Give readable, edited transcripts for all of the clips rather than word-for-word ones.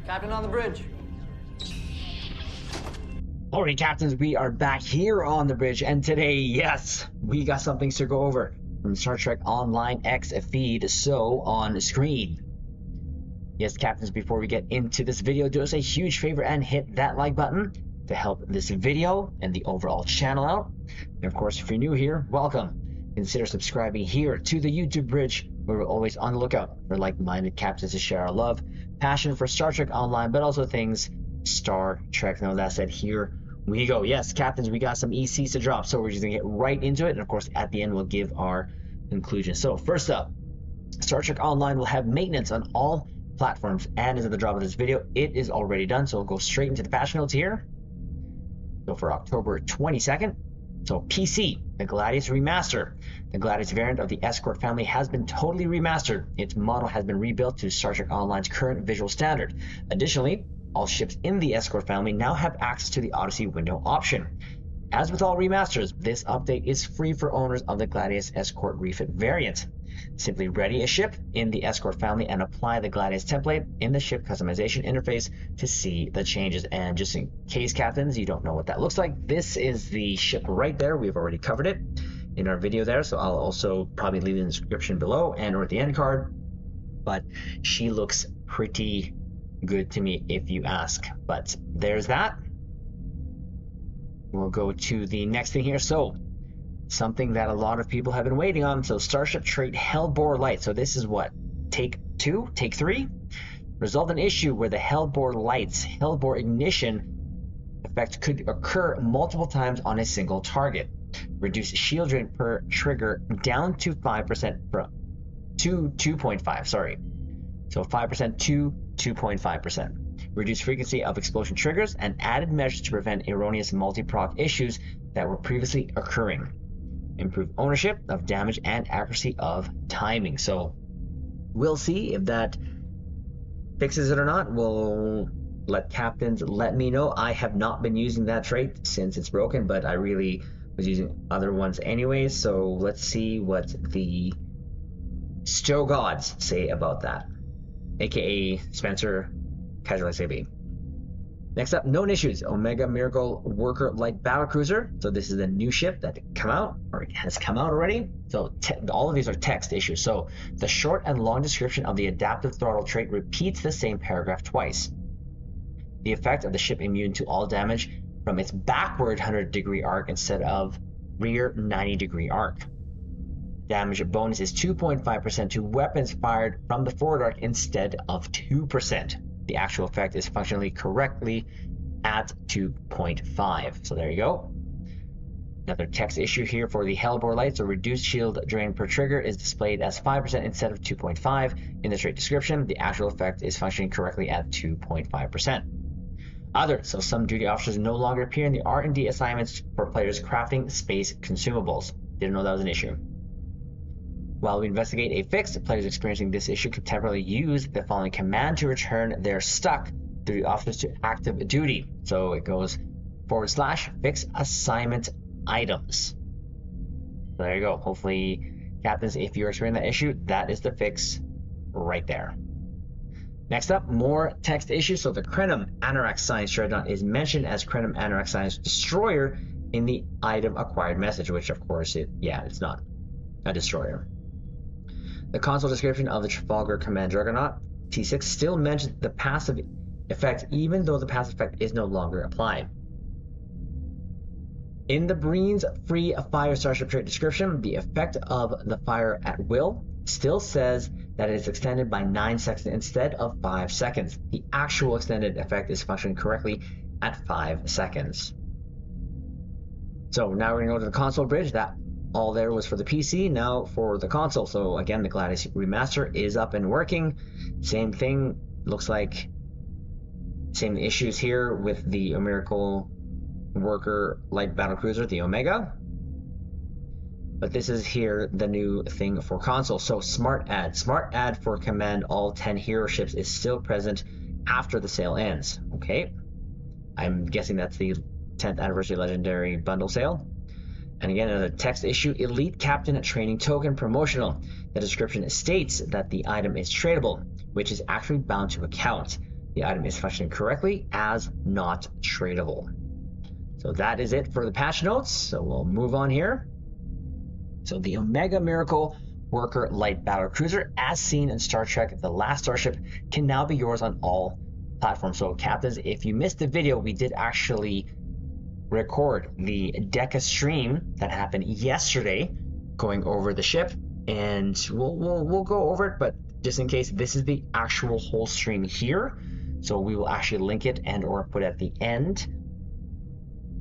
Captain on the bridge. Alright, captains, we are back here on the bridge, and today, yes, we got some things to go over from Star Trek Online X feed, so on screen. Yes, captains, before we get into this video, do us a huge favor and hit that like button to help this video and the overall channel out. And of course, if you're new here, welcome. Consider subscribing here to the YouTube bridge, where we're always on the lookout for like-minded captains to share our love, passion for Star Trek Online, but also things Star Trek. Now that said, here we go. Yes, captains, we got some ECs to drop, so we're just gonna get right into it, and of course at the end we'll give our conclusion. So first up, Star Trek Online will have maintenance on all platforms, and as of the drop of this video, it is already done, so we'll go straight into the patch notes here. So for October 22nd, so PC, the Gladius Remaster. The Gladius variant of the Escort family has been totally remastered. Its model has been rebuilt to Star Trek Online's current visual standard. Additionally, all ships in the Escort family now have access to the Odyssey window option. As with all remasters, this update is free for owners of the Gladius Escort refit variant. Simply ready a ship in the Escort family and apply the Gladius template in the ship customization interface to see the changes. And just in case, captains, you don't know what that looks like, this is the ship right there. We've already covered it in our video there, so I'll also probably leave it in the description below and or at the end card. But she looks pretty good to me, if you ask. But there's that. We'll go to the next thing here. So something that a lot of people have been waiting on. So Starship trait Hellbore Light. So this is what, take 3? Resolved an issue where the Hellbore Light's Hellbore ignition effect could occur multiple times on a single target. Reduce shield drain per trigger down to 5% from 2.5, sorry. So 5% to 2.5%. Reduce frequency of explosion triggers, and added measures to prevent erroneous multi-proc issues that were previously occurring. Improve ownership of damage and accuracy of timing. So we'll see if that fixes it or not. We'll let captains let me know. I have not been using that trait since it's broken, but I really was using other ones anyways. So let's see what the Stowe gods say about that, aka Spencer Casual SAB. Next up, known issues. Omega Miracle Worker Light Battlecruiser. So this is a new ship that has come out already. So all of these are text issues. So the short and long description of the adaptive throttle trait repeats the same paragraph twice. The effect of the ship immune to all damage from its backward 100-degree arc instead of rear 90-degree arc. Damage bonus is 2.5% to weapons fired from the forward arc instead of 2%. The actual effect is functionally correctly at 2.5. So there you go. Another text issue here for the Hellbore Light. So reduced shield drain per trigger is displayed as 5% instead of 2.5 in the trait description. The actual effect is functioning correctly at 2.5%. Other, so some duty officers no longer appear in the R&D assignments for players crafting space consumables. Didn't know that was an issue. While we investigate a fix, players experiencing this issue can temporarily use the following command to return their stuck duty officers to active duty. So it goes / fix assignment items. So there you go. Hopefully, captains, if you're experiencing that issue, that is the fix right there. Next up, more text issues. So the Krenim Anorak Science Dreadnought is mentioned as Krenim Anorak Science Destroyer in the item acquired message, which of course it's not a destroyer. The console description of the Trafalgar Command Juggernaut T6 still mentions the passive effect, even though the passive effect is no longer applied. In the Breen's free fire starship trait description, the effect of the fire at will still says that it is extended by 9 seconds instead of 5 seconds. The actual extended effect is functioning correctly at 5 seconds. So now we're going to go to the console bridge. That all there was for the PC, now for the console. So again, the Gladius Remaster is up and working. Same thing, looks like same issues here with the Miracle Worker Light Battlecruiser, the Omega. But this is here the new thing for console. So Smart Add for Command all 10 hero ships is still present after the sale ends. Okay, I'm guessing that's the 10th Anniversary Legendary Bundle sale. And again, another text issue, Elite Captain Training Token Promotional. The description states that the item is tradable, which is actually bound to account. the item is functioning correctly as not tradable. So that is it for the patch notes. So we'll move on here. So the Omega Miracle Worker Light Battle Cruiser, as seen in Star Trek The Last Starship, can now be yours on all platforms. So captains, if you missed the video, we did actually record the DECA stream that happened yesterday going over the ship, and we'll go over it, but just in case, this is the actual whole stream here. So we will actually link it and or put at the end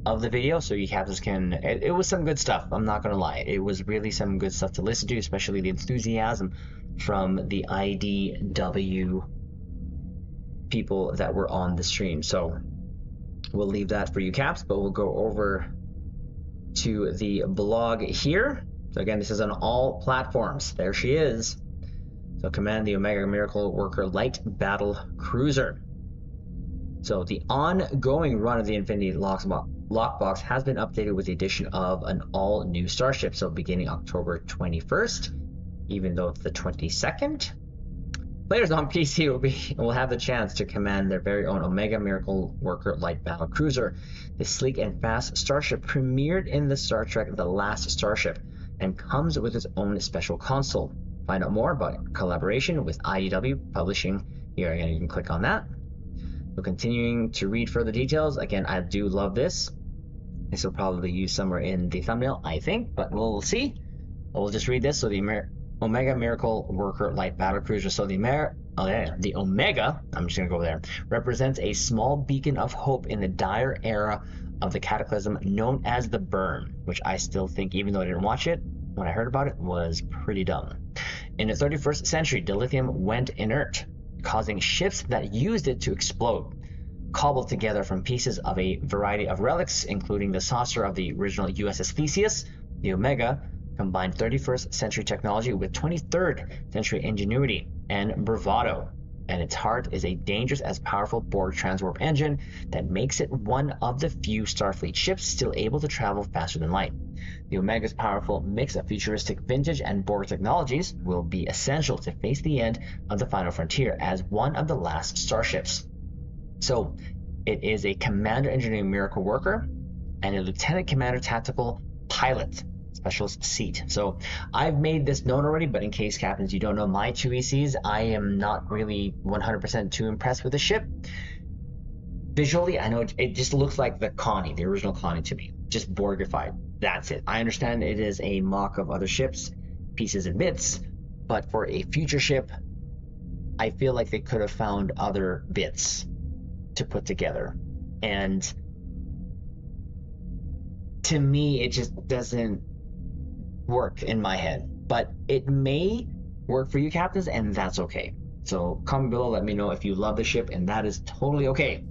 of the video so you captains can, it was some good stuff, I'm not gonna lie. It was really some good stuff to listen to, especially the enthusiasm from the IDW people that were on the stream. So we'll leave that for you caps, but we'll go over to the blog here. So again, this is on all platforms. There she is. So command the Omega Miracle Worker Light Battle Cruiser. So the ongoing run of the Infinity Lockbox has been updated with the addition of an all-new starship. So beginning October 21st, even though it's the 22nd, players on PC will have the chance to command their very own Omega Miracle Worker Light Battle Cruiser. The sleek and fast starship premiered in the Star Trek The Last Starship and comes with its own special console. Find out more about collaboration with IDW Publishing here. Again, you can click on that. So continuing to read further details. Again, I do love this. This will probably be used somewhere in the thumbnail, I think, but we'll see. We'll just read this. So the Omega Miracle Worker Light Battle Cruiser. So the Omega, I'm just gonna go there, represents a small beacon of hope in the dire era of the cataclysm known as the Burn, which I still think, even though I didn't watch it, when I heard about it, was pretty dumb. In the 31st century, dilithium went inert, causing ships that used it to explode. Cobbled together from pieces of a variety of relics, including the saucer of the original USS Theseus, the Omega combined 31st century technology with 23rd century ingenuity and bravado, and its heart is a dangerous as powerful Borg transwarp engine that makes it one of the few Starfleet ships still able to travel faster than light. The Omega's powerful mix of futuristic vintage and Borg technologies will be essential to face the end of the final frontier as one of the last starships. So it is a Commander Engineering Miracle Worker and a Lieutenant Commander Tactical Pilot Specialist seat. So I've made this known already, but in case captains you don't know my two ECs, I am not really 100% too impressed with the ship. Visually, I know it just looks like the Connie, the original Connie to me, just Borgified. That's it. I understand it is a mock of other ships, pieces and bits, but for a future ship, I feel like they could have found other bits to put together. And to me, it just doesn't work in my head. But it may work for you captains, and that's okay. So comment below, let me know if you love the ship, and that is totally okay.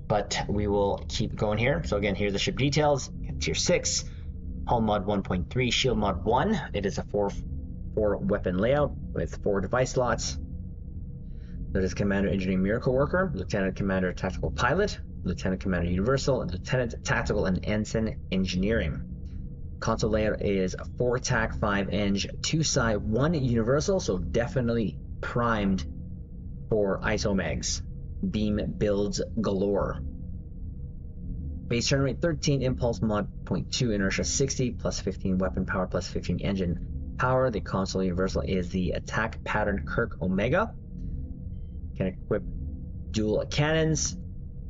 But we will keep going here. So again, here's the ship details. Tier 6, hull mod 1.3, shield mod 1. It is a 4 weapon layout with 4 device slots. That is Commander Engineering Miracle Worker, Lieutenant Commander Tactical Pilot, Lieutenant Commander Universal, and Lieutenant Tactical and Ensign Engineering. Console layout is 4 TAC, 5 Eng, 2 Psi, 1 Universal, so definitely primed for ISOMEGs. Beam builds galore. Base turn rate 13, impulse mod 0.2, inertia 60, plus 15 weapon power, plus 15 engine power. The console universal is the attack pattern Kirk Omega. Can equip dual cannons,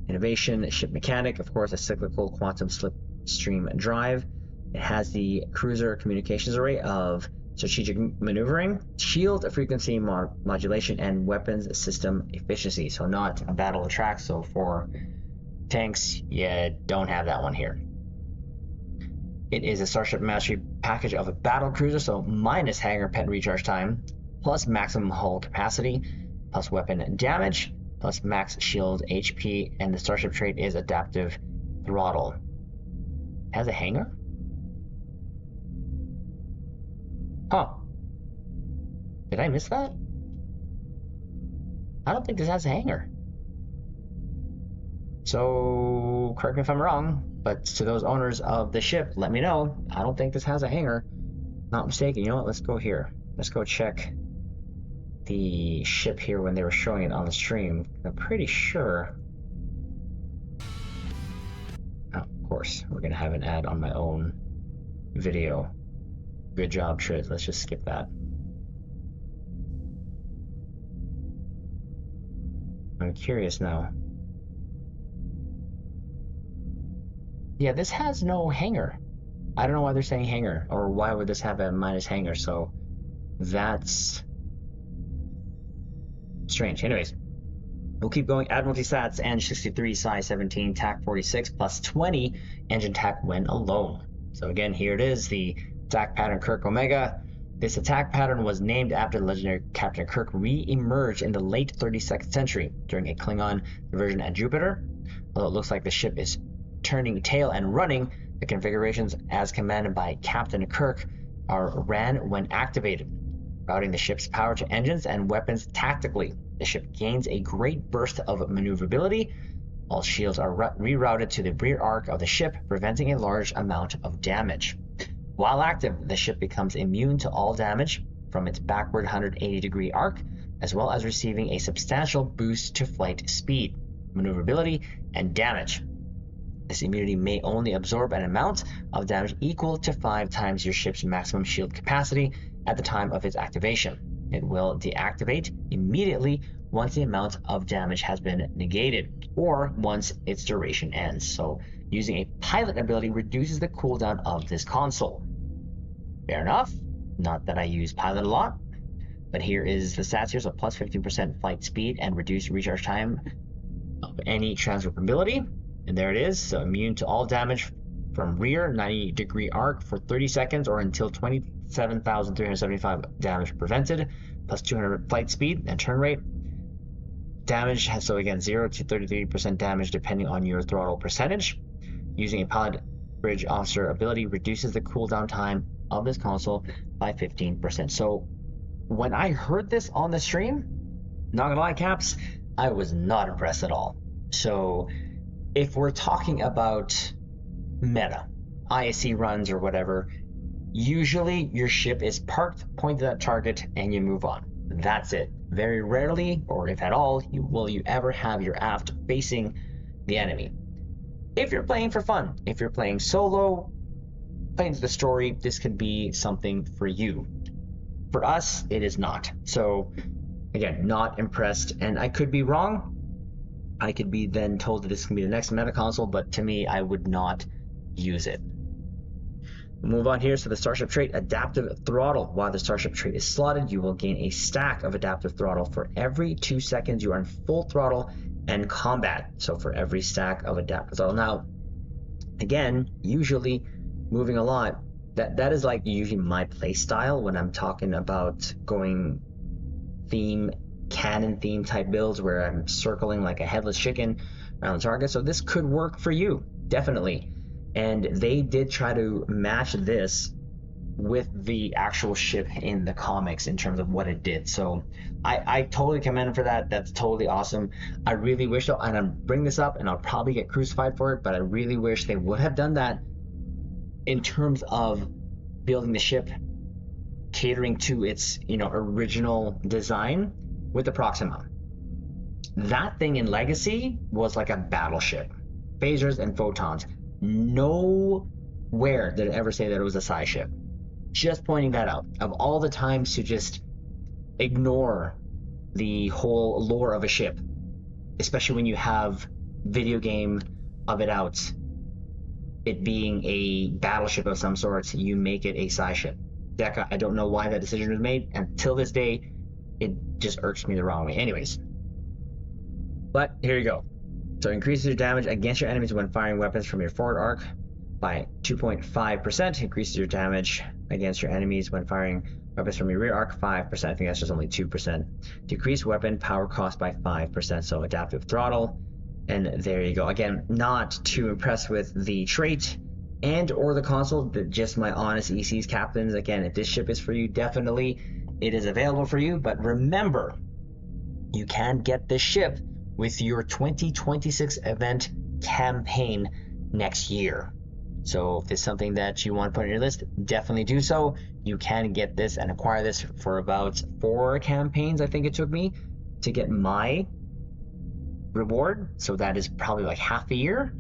innovation, ship mechanic, of course, a cyclical quantum slipstream drive. It has the cruiser communications array of strategic maneuvering, shield frequency modulation, and weapons system efficiency. So not a battle of tracks. So for tanks, you don't have that one here. It is a Starship Mastery package of a battle cruiser, so minus hangar pet recharge time, plus maximum hull capacity, plus weapon damage, plus max shield HP, and the Starship trait is adaptive throttle. Has a hangar? Huh. Did I miss that? I don't think this has a hangar. So, correct me if I'm wrong, but to those owners of the ship, let me know. I don't think this has a hangar. Not mistaken. You know what? Let's go here. Let's go check the ship here when they were showing it on the stream. I'm pretty sure. Oh, of course, we're gonna have an ad on my own video. Good job, Triz. Let's just skip that. I'm curious now. Yeah, this has no hanger. I don't know why they're saying hanger, or why would this have a minus hanger, so that's strange. Anyways, we'll keep going. Admiralty stats, Eng 63, size 17, TAC 46, plus 20 engine TAC when alone. So again, here it is, the attack pattern Kirk Omega. This attack pattern was named after the legendary Captain Kirk re-emerged in the late 32nd century during a Klingon diversion at Jupiter. Although it looks like the ship is turning tail and running, the configurations as commanded by Captain Kirk are ran when activated, routing the ship's power to engines and weapons tactically. The ship gains a great burst of maneuverability. All shields are rerouted to the rear arc of the ship, preventing a large amount of damage. While active, the ship becomes immune to all damage from its backward 180-degree arc, as well as receiving a substantial boost to flight speed, maneuverability, and damage. This immunity may only absorb an amount of damage equal to 5 times your ship's maximum shield capacity at the time of its activation. It will deactivate immediately once the amount of damage has been negated, or once its duration ends. So using a pilot ability reduces the cooldown of this console. Fair enough. Not that I use pilot a lot, but here is the stats here. So plus 15% flight speed and reduced recharge time of any transferability. And there it is. So immune to all damage from rear, 90-degree arc for 30 seconds or until 27,375 damage prevented, plus 200 flight speed and turn rate. Damage has, so again, 0 to 33% damage depending on your throttle percentage. Using a pilot bridge officer ability reduces the cooldown time of this console by 15%. So when I heard this on the stream, not gonna lie, Caps, I was not impressed at all. So if we're talking about meta, ISC runs or whatever, usually your ship is parked, pointed at target, and you move on. That's it. Very rarely, or if at all, will you ever have your aft facing the enemy. If you're playing for fun, if you're playing solo, playing the story, this could be something for you. For us, it is not. So again, not impressed, and I could be wrong. I could be then told that this can be the next meta console, but to me, I would not use it. We'll move on here. So the Starship trait, Adaptive Throttle. While the Starship trait is slotted, you will gain a stack of Adaptive Throttle for every 2 seconds you are in full throttle and combat. So for every stack of Adaptive Throttle. Now, again, usually moving a lot, that is like usually my play style when I'm talking about going cannon theme type builds where I'm circling like a headless chicken around the target. So this could work for you, definitely. And they did try to match this with the actual ship in the comics in terms of what it did. So I totally commend them for that. That's totally awesome. I really wish, though, and I'm bringing this up and I'll probably get crucified for it, but I really wish they would have done that in terms of building the ship, catering to its original design with the Proxima. That thing in Legacy was like a battleship, phasers and photons. Nowhere did it ever say that it was a sci ship. Just pointing that out. Of all the times to just ignore the whole lore of a ship, especially when you have video game of it out, it being a battleship of some sort, you make it a sci ship. Deca, I don't know why that decision was made. Until this day, it just irks me the wrong way. Anyways, but here you go. So increases your damage against your enemies when firing weapons from your forward arc by 2.5%. Increases your damage against your enemies when firing weapons from your rear arc 5%. I think that's just only 2%. Decrease weapon power cost by 5%. So Adaptive Throttle. And there you go. Again, not too impressed with the trait and or the console. Just my honest ECs, captains. Again, if this ship is for you, definitely it is available for you. But remember, you can get this ship with your 2026 event campaign next year. So if it's something that you want to put on your list, definitely do so. you can get this and acquire this for about 4 campaigns, I think it took me, to get my reward. So that is probably like half a year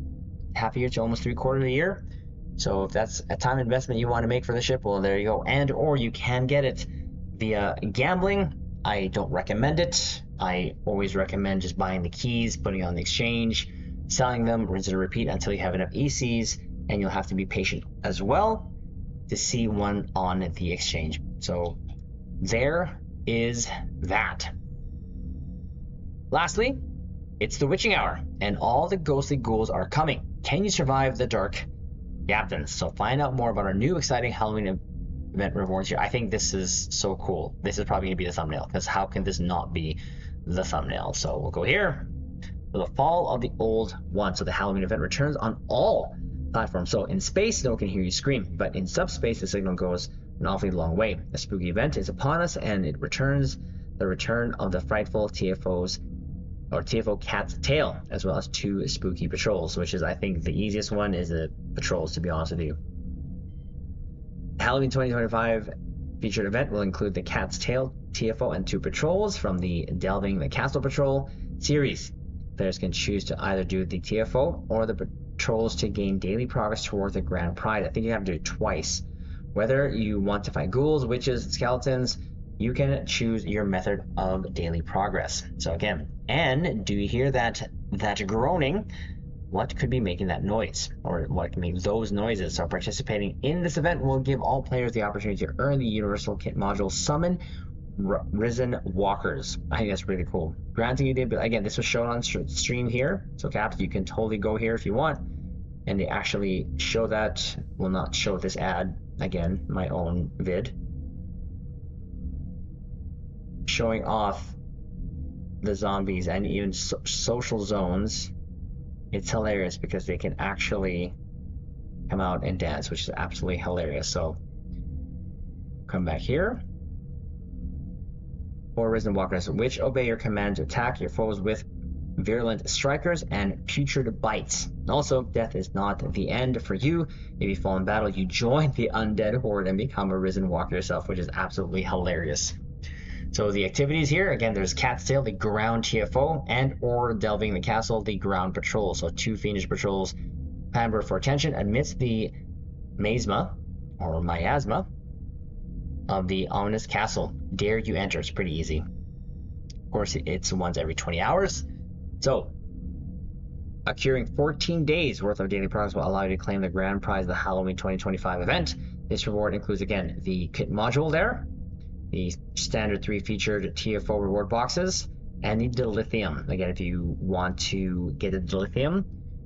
to almost 3/4 of a year. So if that's a time investment you want to make for the ship, well, there you go. And or you can get it via gambling. I don't recommend it. I always recommend just buying the keys, putting it on the exchange, selling them, rinse and repeat until you have enough ECs, and you'll have to be patient as well to see one on the exchange. So there is that. Lastly, it's the witching hour, and all the ghostly ghouls are coming. Can you survive the dark captains? So find out more about our new exciting Halloween event rewards here. I think this is so cool. This is probably gonna be the thumbnail, because how can this not be the thumbnail? So we'll go here. For the fall of the old one. So the Halloween event returns on all platforms. So in space, no one can hear you scream, but in subspace, the signal goes an awfully long way. A spooky event is upon us, and it returns the return of the frightful TFO's or TFO Cat's Tail, as well as 2 spooky patrols, which is, I think, the easiest one is the patrols, to be honest with you. Halloween 2025 featured event will include the Cat's Tail TFO and 2 patrols from the Delving the Castle Patrol series. Players can choose to either do the TFO or the patrols to gain daily progress toward the grand prize. I think you have to do it twice. Whether you want to fight ghouls, witches, skeletons, you can choose your method of daily progress. So again, and do you hear that groaning? What could be making that noise, or what can make those noises? So participating in this event will give all players the opportunity to earn the Universal Kit module Summon Risen Walkers. I think that's really cool. Granting you did, but again, this was shown on stream here. So Caps, you can totally go here if you want. And they actually show that, will not show this ad, again, my own vid. Showing off the zombies and even social zones. It's hilarious because they can actually come out and dance, which is absolutely hilarious. So come back here. Or Risen Walkers, which obey your command to attack your foes with virulent strikers and putrid bites. Also, death is not the end for you. If you fall in battle, you join the undead horde and become a Risen Walker yourself, which is absolutely hilarious. So the activities here, again, there's Cat's Tail, the ground TFO, and or Delving the Castle, the ground patrol. So 2 fiendish patrols clamber for attention amidst the miasma of the ominous castle. Dare you enter? It's pretty easy. Of course, it's once every 20 hours. So accruing 14 days worth of daily progress will allow you to claim the grand prize of the Halloween 2025 event. This reward includes, again, the kit module there, the standard 3 featured TFO reward boxes, and the dilithium. Again, if you want to get a dilithium,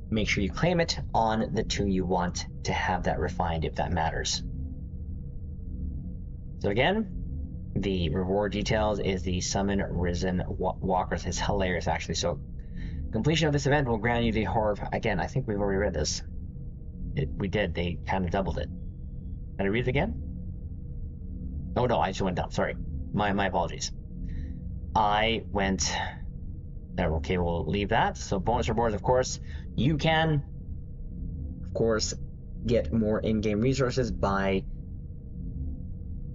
make sure you claim it on the 2 you want to have that refined, if that matters. So again, the reward details is the Summon Risen Walkers. It's hilarious, actually. So completion of this event will grant you the horror. Again, I think we've already read this. We did. They kind of doubled it. Can I read it again? Oh no, I just went down. Sorry. My apologies. I went there. Okay, we'll leave that. So bonus rewards, of course. You can, of course, get more in-game resources by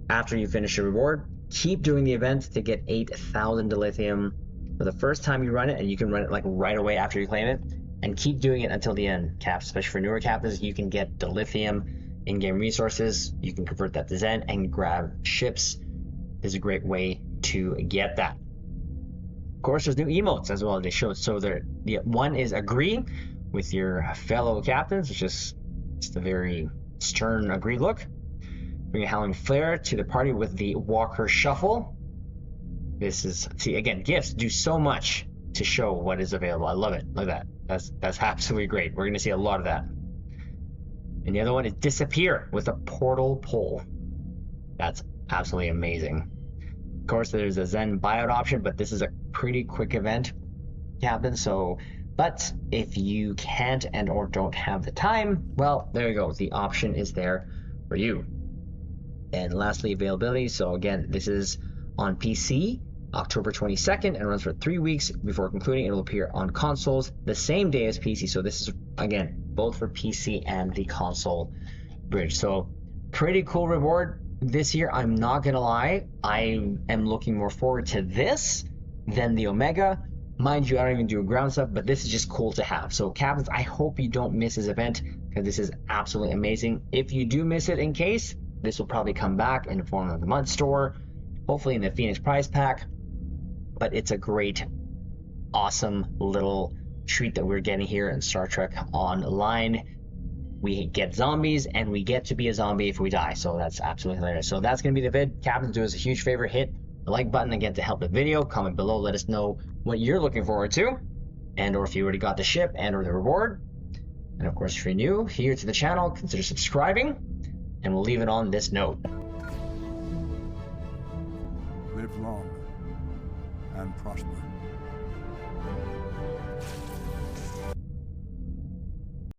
after you finish your reward. Keep doing the event to get 8,000 dilithium for the first time you run it, and you can run it like right away after you claim it. And keep doing it until the end, Caps. Especially for newer captains, you can get dilithium in-game resources. You can convert that to Zen and grab ships. This is a great way to get that. Of course, there's new emotes as well they showed. So one is agree with your fellow captains, which is just a very stern agree look. Bring a howling flair to the party with the Walker Shuffle. This is, see, again, gifts do so much to show what is available. I love it. Look at that. That's absolutely great. We're going to see a lot of that. And the other one is disappear with a portal pole. That's absolutely amazing. Of course, there's a Zen buyout option, but this is a pretty quick event, Captain. So, but if you can't and or don't have the time, well, there you go. The option is there for you. And lastly, availability. So again, this is on PC, October 22nd, and runs for 3 weeks before concluding. It will appear on consoles the same day as PC. So this is, again, both for PC and the console bridge. So pretty cool reward. this year, I'm not gonna lie, I am looking more forward to this than the Omega. Mind you, I don't even do ground stuff, but this is just cool to have. So captains, I hope you don't miss this event because this is absolutely amazing. If you do miss it in case, this will probably come back in the form of the month store, hopefully in the Phoenix prize pack. But it's a great, awesome little treat that we're getting here in Star Trek Online. We get zombies, and we get to be a zombie if we die, so that's absolutely hilarious. So that's going to be the vid. Captains, do us a huge favor, hit the like button again to help the video. Comment below, let us know what you're looking forward to, and or if you already got the ship and or the reward. And of course, if you're new here to the channel, consider subscribing, and we'll leave it on this note. Live long and prosper.